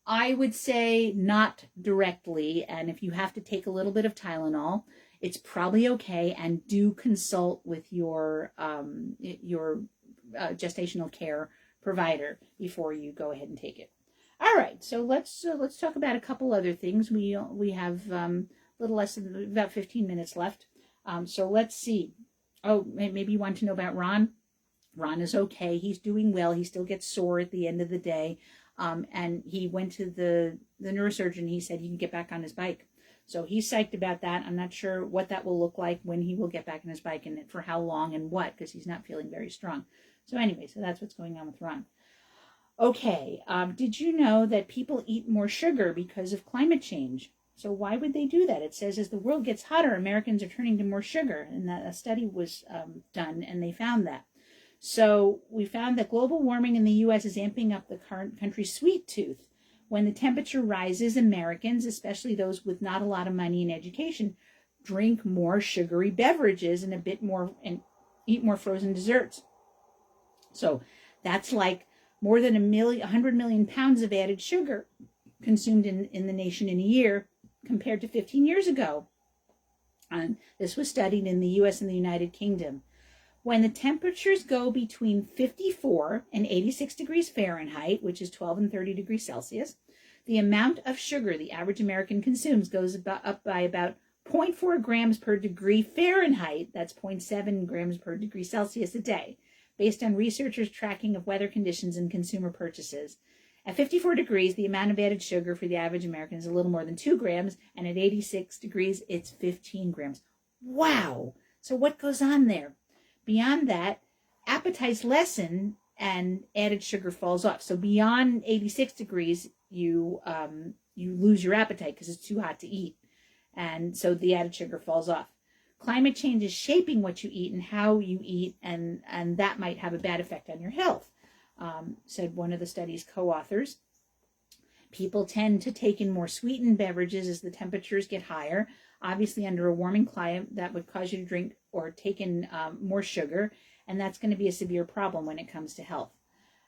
I would say not directly, and if you have to take a little bit of Tylenol, it's probably okay, and do consult with your gestational care provider before you go ahead and take it. All right, so let's talk about a couple other things. We have a little less than about 15 minutes left. So let's see. Oh, maybe you want to know about Ron. Ron is okay. He's doing well. He still gets sore at the end of the day. And he went to the neurosurgeon. He said he can get back on his bike. So he's psyched about that. I'm not sure what that will look like when he will get back on his bike and for how long and what, because he's not feeling very strong. So anyway, so that's what's going on with Ron. Okay, did you know that people eat more sugar because of climate change? So why would they do that? It says as the world gets hotter, Americans are turning to more sugar. And a study was done, and they found that. So we found that global warming in the U.S. is amping up the current country's sweet tooth. When the temperature rises, Americans, especially those with not a lot of money and education, drink more sugary beverages and a bit more eat more frozen desserts. So that's like more than 100 million pounds of added sugar consumed in the nation in a year compared to 15 years ago. And this was studied in the US and the United Kingdom. When the temperatures go between 54 and 86 degrees Fahrenheit, which is 12 and 30 degrees Celsius, the amount of sugar the average American consumes goes up by about 0.4 grams per degree Fahrenheit, that's 0.7 grams per degree Celsius a day, based on researchers' tracking of weather conditions and consumer purchases. At 54 degrees, the amount of added sugar for the average American is a little more than 2 grams, and at 86 degrees, it's 15 grams. Wow! So what goes on there? Beyond that, appetites lessen and added sugar falls off. So beyond 86 degrees, you lose your appetite because it's too hot to eat. And so the added sugar falls off. Climate change is shaping what you eat and how you eat, and that might have a bad effect on your health, said one of the study's co-authors. People tend to take in more sweetened beverages as the temperatures get higher. Obviously, under a warming climate, that would cause you to drink or take in more sugar, and that's going to be a severe problem when it comes to health.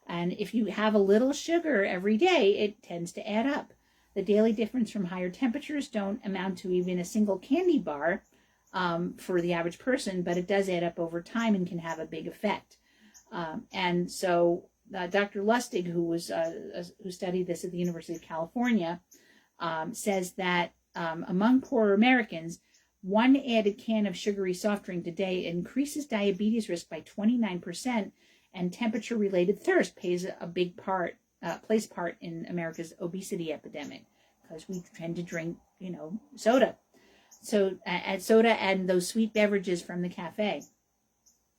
And if you have a little sugar every day, it tends to add up. The daily difference from higher temperatures don't amount to even a single candy bar for the average person, but it does add up over time and can have a big effect. And so Dr. Lustig, who studied this at the University of California, says that among poorer Americans, one added can of sugary soft drink a day increases diabetes risk by 29%, and temperature-related thirst plays part in America's obesity epidemic, because we tend to drink, soda. So soda and those sweet beverages from the cafe.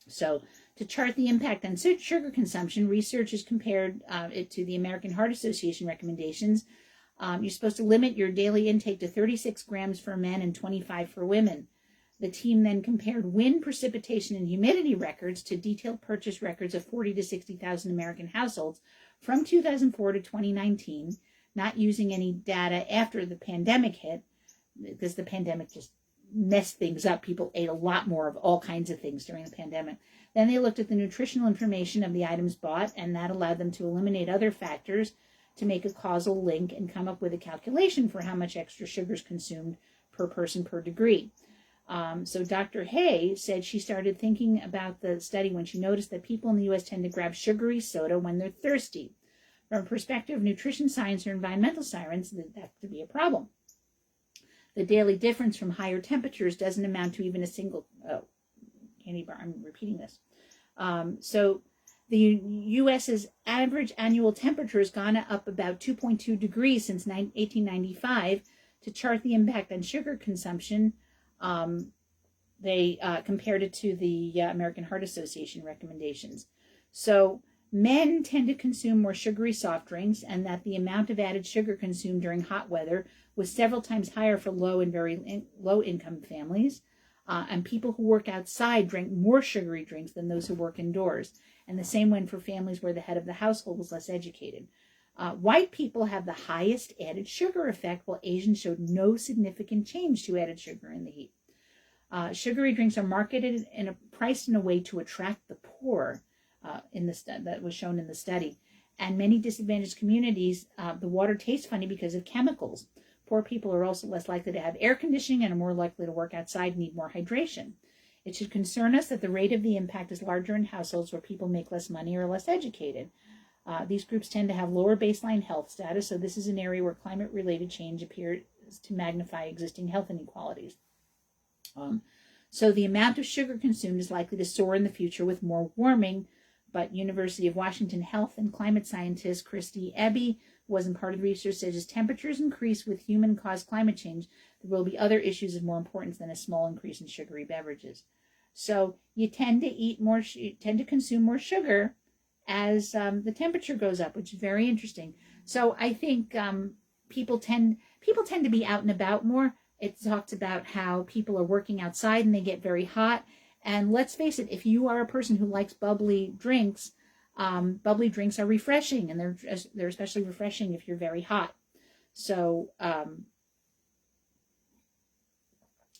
So to chart the impact on sugar consumption, researchers compared it to the American Heart Association recommendations. You're supposed to limit your daily intake to 36 grams for men and 25 for women. The team then compared wind, precipitation, and humidity records to detailed purchase records of 40 to 60,000 American households from 2004 to 2019, not using any data after the pandemic hit, because the pandemic just messed things up. People ate a lot more of all kinds of things during the pandemic. Then they looked at the nutritional information of the items bought, and that allowed them to eliminate other factors to make a causal link and come up with a calculation for how much extra sugar is consumed per person per degree. So Dr. Hay said she started thinking about the study when she noticed that people in the U.S. tend to grab sugary soda when they're thirsty. From a perspective of nutrition science or environmental science, that could be a problem. The daily difference from higher temperatures doesn't amount to even a single candy bar. I'm repeating this. So the U.S.'s average annual temperature has gone up about 2.2 degrees since 1895. To chart the impact on sugar consumption, they compared it to the American Heart Association recommendations. So men tend to consume more sugary soft drinks, and that the amount of added sugar consumed during hot weather was several times higher for low and very low income families. And people who work outside drank more sugary drinks than those who work indoors. And the same went for families where the head of the household was less educated. White people have the highest added sugar effect, while Asians showed no significant change to added sugar in the heat. Sugary drinks are marketed and priced in a way to attract the poor, that was shown in the study. And many disadvantaged communities, the water tastes funny because of chemicals. Poor people are also less likely to have air conditioning and are more likely to work outside and need more hydration. It should concern us that the rate of the impact is larger in households where people make less money or are less educated. These groups tend to have lower baseline health status, so this is an area where climate-related change appears to magnify existing health inequalities. So the amount of sugar consumed is likely to soar in the future with more warming, but University of Washington health and climate scientist Christy Eby, who wasn't part of the research, says as temperatures increase with human-caused climate change, there will be other issues of more importance than a small increase in sugary beverages. So you tend to eat more, you tend to consume more sugar as the temperature goes up, which is very interesting. So I think people tend to be out and about more. It talks about how people are working outside and they get very hot. And let's face it, if you are a person who likes bubbly drinks are refreshing, and they're especially refreshing if you're very hot. So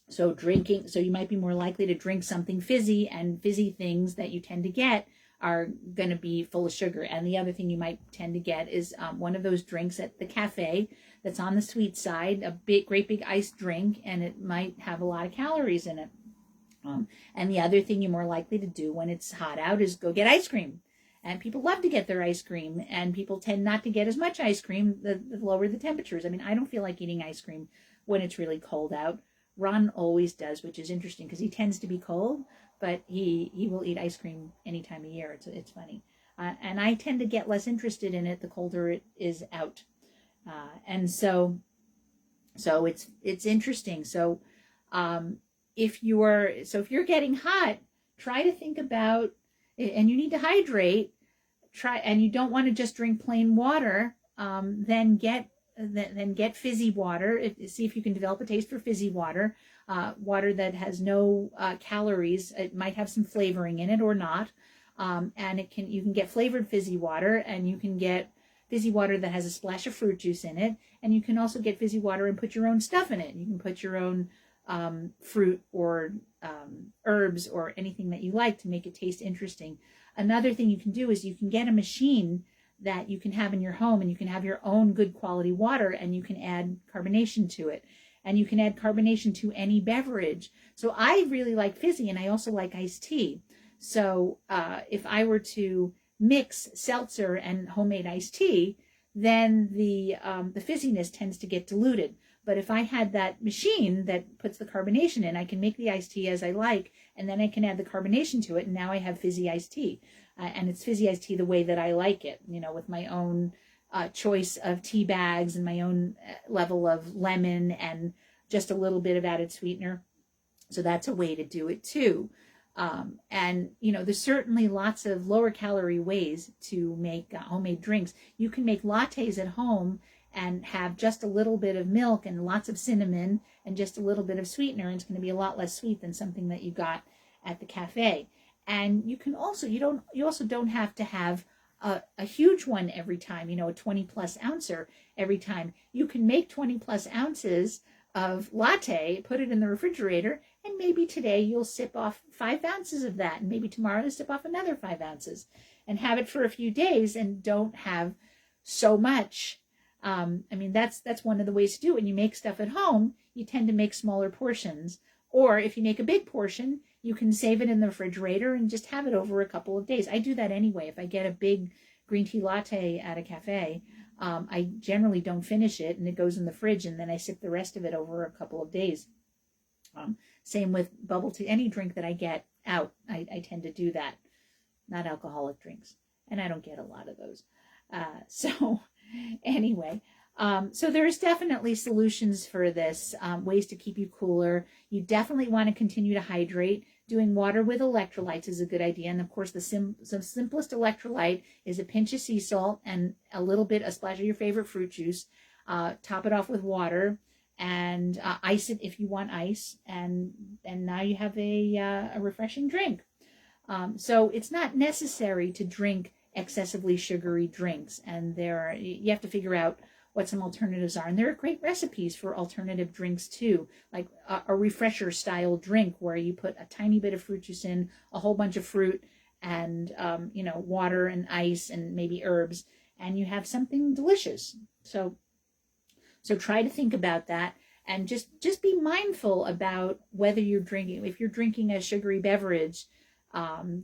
So you might be more likely to drink something fizzy, and fizzy things that you tend to get are going to be full of sugar. And the other thing you might tend to get is one of those drinks at the cafe that's on the sweet side, great big iced drink, and it might have a lot of calories in it. And the other thing you're more likely to do when it's hot out is go get ice cream. And people love to get their ice cream, and people tend not to get as much ice cream the lower the temperatures. I mean, I don't feel like eating ice cream when it's really cold out. Ron always does, which is interesting because he tends to be cold, but he will eat ice cream any time of year. It's funny. And I tend to get less interested in it the colder it is out. And so it's interesting. So if you're getting hot, try to think about, and you need to hydrate, and you don't want to just drink plain water, then get fizzy water. See if you can develop a taste for fizzy water, water that has no calories. It might have some flavoring in it or not, and you can get flavored fizzy water, and you can get fizzy water that has a splash of fruit juice in it, and you can also get fizzy water and put your own stuff in it. You can put your own fruit or herbs or anything that you like to make it taste interesting. Another thing you can do is you can get a machine that you can have in your home, and you can have your own good quality water, and you can add carbonation to it. And you can add carbonation to any beverage. So I really like fizzy, and I also like iced tea. So if I were to mix seltzer and homemade iced tea, then the fizziness tends to get diluted. But if I had that machine that puts the carbonation in, I can make the iced tea as I like, and then I can add the carbonation to it, and now I have fizzy iced tea. And it's fizzy iced tea the way that I like it, with my own choice of tea bags and my own level of lemon and just a little bit of added sweetener. So that's a way to do it too. And there's certainly lots of lower calorie ways to make homemade drinks. You can make lattes at home and have just a little bit of milk and lots of cinnamon and just a little bit of sweetener, and it's going to be a lot less sweet than something that you got at the cafe. And you can also, you also don't have to have a huge one every time, a 20 plus ouncer every time. You can make 20 plus ounces of latte, put it in the refrigerator, and maybe today you'll sip off 5 ounces of that, and maybe tomorrow you'll sip off another 5 ounces, and have it for a few days, and don't have so much. That's one of the ways to do it. When you make stuff at home, you tend to make smaller portions. Or if you make a big portion, you can save it in the refrigerator and just have it over a couple of days. I do that anyway. If I get a big green tea latte at a cafe, I generally don't finish it, and it goes in the fridge, and then I sip the rest of it over a couple of days. Same with bubble tea. Any drink that I get out, I tend to do that. Not alcoholic drinks. And I don't get a lot of those. Anyway, so there's definitely solutions for this, ways to keep you cooler. You definitely want to continue to hydrate. Doing water with electrolytes is a good idea. And of course, the simplest electrolyte is a pinch of sea salt and a splash of your favorite fruit juice. Top it off with water and ice it if you want ice. And now you have a refreshing drink. So it's not necessary to drink excessively sugary drinks. And you have to figure out what some alternatives are. And there are great recipes for alternative drinks too, like a refresher style drink where you put a tiny bit of fruit juice in, a whole bunch of fruit, and water and ice and maybe herbs, and you have something delicious. So try to think about that, and just be mindful about whether you're drinking. If you're drinking a sugary beverage,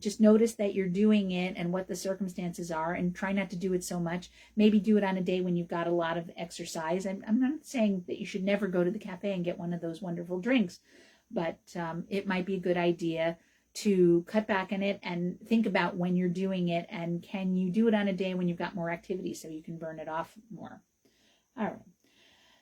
just notice that you're doing it and what the circumstances are, and try not to do it so much. Maybe do it on a day when you've got a lot of exercise. I'm not saying that you should never go to the cafe and get one of those wonderful drinks, but it might be a good idea to cut back on it and think about when you're doing it, and can you do it on a day when you've got more activity so you can burn it off more. All right.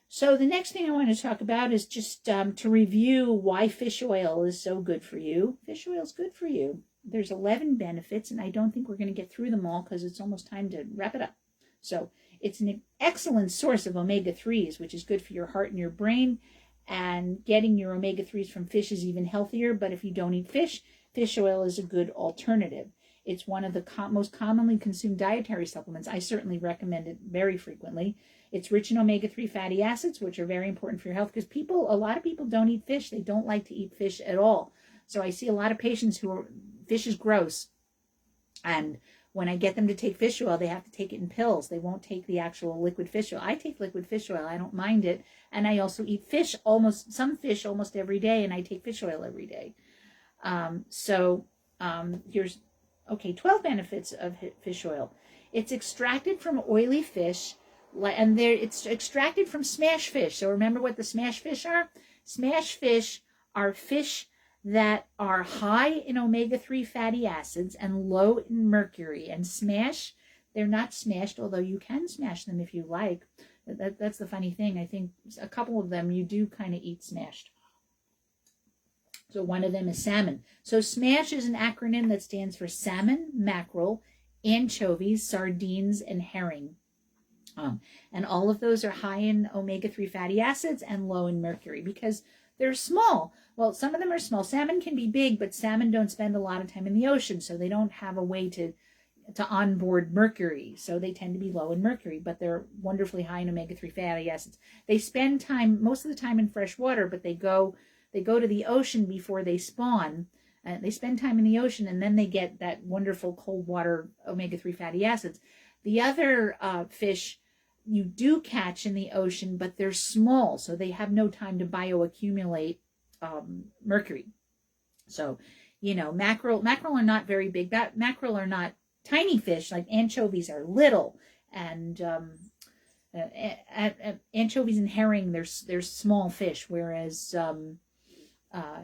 So the next thing I want to talk about is just to review why fish oil is so good for you. Fish oil is good for you. There's 11 benefits, and I don't think we're going to get through them all because it's almost time to wrap it up. So it's an excellent source of omega-3s, which is good for your heart and your brain. And getting your omega-3s from fish is even healthier. But if you don't eat fish, fish oil is a good alternative. It's one of the most commonly consumed dietary supplements. I certainly recommend it very frequently. It's rich in omega-3 fatty acids, which are very important for your health, because a lot of people don't eat fish. They don't like to eat fish at all. So I see a lot of patients fish is gross. And when I get them to take fish oil, they have to take it in pills. They won't take the actual liquid fish oil. I take liquid fish oil. I don't mind it. And I also eat some fish almost every day, and I take fish oil every day. Here's 12 benefits of fish oil. It's extracted from oily fish, and it's extracted from smash fish. So remember what the smash fish are? Smash fish are fish that are high in omega-3 fatty acids and low in mercury. And smash, they're not smashed, although you can smash them if you like. That's the funny thing. I think a couple of them you do kind of eat smashed. So one of them is salmon. So SMASH is an acronym that stands for salmon, mackerel, anchovies, sardines, and herring. And all of those are high in omega-3 fatty acids and low in mercury because they're small. Well, some of them are small. Salmon can be big, but salmon don't spend a lot of time in the ocean, so they don't have a way to onboard mercury. So they tend to be low in mercury, but they're wonderfully high in omega-3 fatty acids. They spend time, most of the time in fresh water, but they go to the ocean before they spawn. They spend time in the ocean, and then they get that wonderful cold water omega-3 fatty acids. The other fish you do catch in the ocean, but they're small, so they have no time to bioaccumulate mercury. So, mackerel are not very big. Mackerel are not tiny fish, like anchovies are little, and anchovies and herring, they're small fish, whereas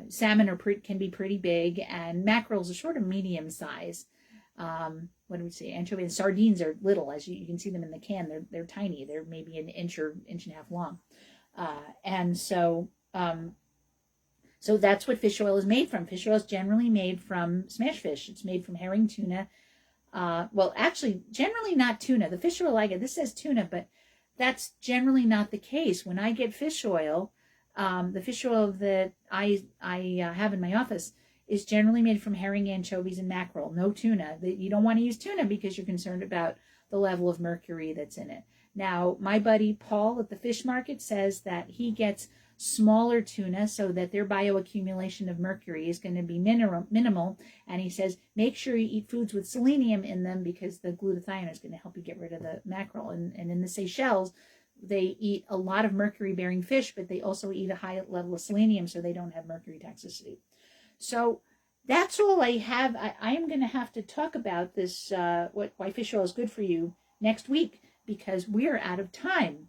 salmon can be pretty big, and mackerels are sort of medium size. What do we say? Anchovy and sardines are little, as you can see them in the can. They're tiny. They're maybe an inch and a half long. So that's what fish oil is made from. Fish oil is generally made from smash fish. It's made from herring, tuna. Well, actually, generally not tuna. The fish oil I get, this says tuna, but that's generally not the case. When I get fish oil, the fish oil that I have in my office is generally made from herring, anchovies, and mackerel. No tuna. You don't want to use tuna because you're concerned about the level of mercury that's in it. Now, my buddy Paul at the fish market says that he gets smaller tuna so that their bioaccumulation of mercury is going to be minimal. And he says, make sure you eat foods with selenium in them because the glutathione is going to help you get rid of the mackerel. And in the Seychelles, they eat a lot of mercury-bearing fish, but they also eat a high level of selenium so they don't have mercury toxicity. So that's all I have. I am going to have to talk about this, why fish oil is good for you next week because we're out of time.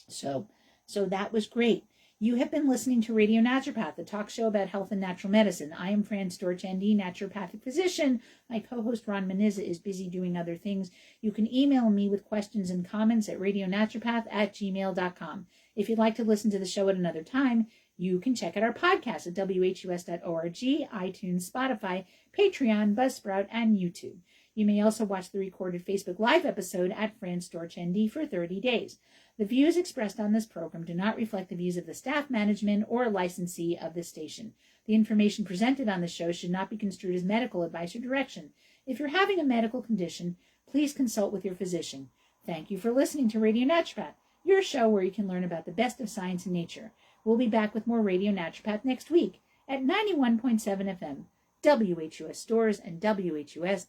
So that was great. You have been listening to Radio Naturopath, the talk show about health and natural medicine. I am Fran Storch, ND, naturopathic physician. My co-host Ron Menizza is busy doing other things. You can email me with questions and comments at radionaturopath@gmail.com. If you'd like to listen to the show at another time, you can check out our podcast at whus.org, iTunes, Spotify, Patreon, Buzzsprout, and YouTube. You may also watch the recorded Facebook Live episode at Fran Storch, ND for 30 days. The views expressed on this program do not reflect the views of the staff, management, or licensee of this station. The information presented on the show should not be construed as medical advice or direction. If you're having a medical condition, please consult with your physician. Thank you for listening to Radio Naturopath, your show where you can learn about the best of science and nature. We'll be back with more Radio Naturopath next week at 91.7 FM, WHUS Stores, and WHUS.org.